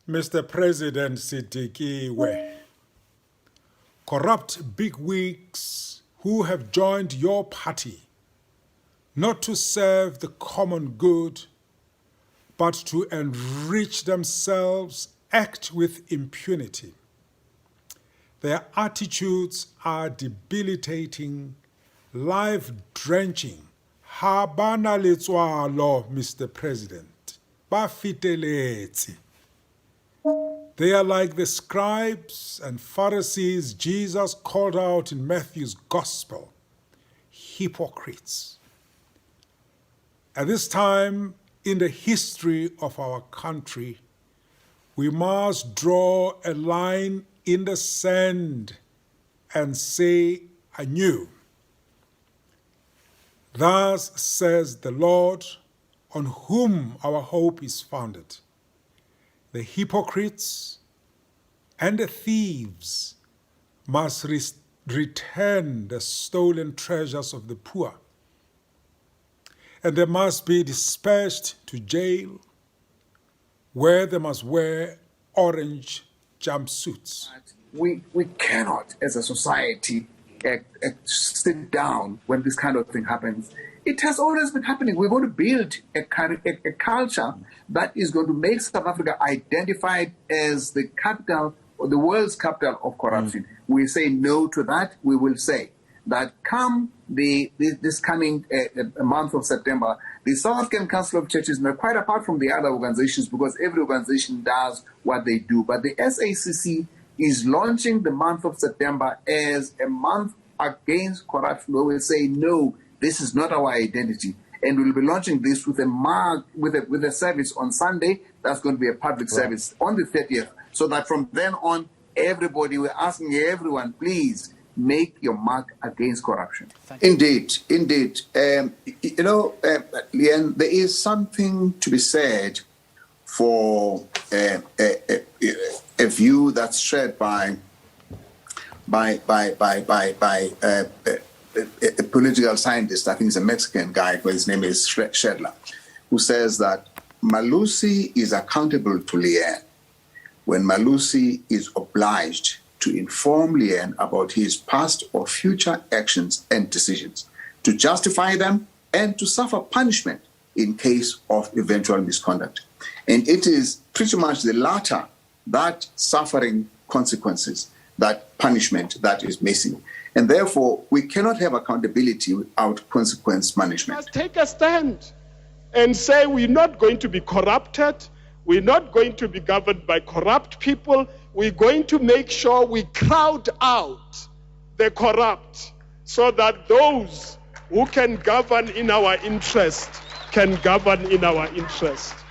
Mr. President Sidikiwe, corrupt bigwigs who have joined your party not to serve the common good, but to enrich themselves, act with impunity. Their attitudes are debilitating, life-drenching. Habana letswalo, Mr. President. Bafiteletse. They are like the scribes and Pharisees Jesus called out in Matthew's Gospel, hypocrites. At this time in the history of our country, we must draw a line in the sand and say anew, "Thus says the Lord, on whom our hope is founded. The hypocrites and the thieves must return the stolen treasures of the poor, and they must be dispatched to jail, where they must wear orange jumpsuits." We cannot, as a society, sit down when this kind of thing happens. It has always been happening. We want to build a culture that is going to make South Africa identified as the capital or the world's capital of corruption. We say no to that. We will say that come this coming month of September, the South African Council of Churches, now quite apart from the other organizations, because every organization does what they do, but the SACC is launching the month of September as a month against corruption, where we say no, this is not our identity. And we'll be launching this with a service on Sunday. That's going to be a public service on the 30th. So that from then on, we're asking everyone, please make your mark against corruption. Indeed. Leanne, there is something to be said for a view that's shared by a political scientist. I think he's a Mexican guy, but his name is Shedler, who says that Malusi is accountable to Leanne when Malusi is obliged to inform Leanne about his past or future actions and decisions, to justify them and to suffer punishment in case of eventual misconduct. And it is pretty much the latter, that suffering consequences, that punishment, that is missing. And therefore, we cannot have accountability without consequence management. Let's take a stand and say we're not going to be corrupted. We're not going to be governed by corrupt people. We're going to make sure we crowd out the corrupt so that those who can govern in our interest can govern in our interest.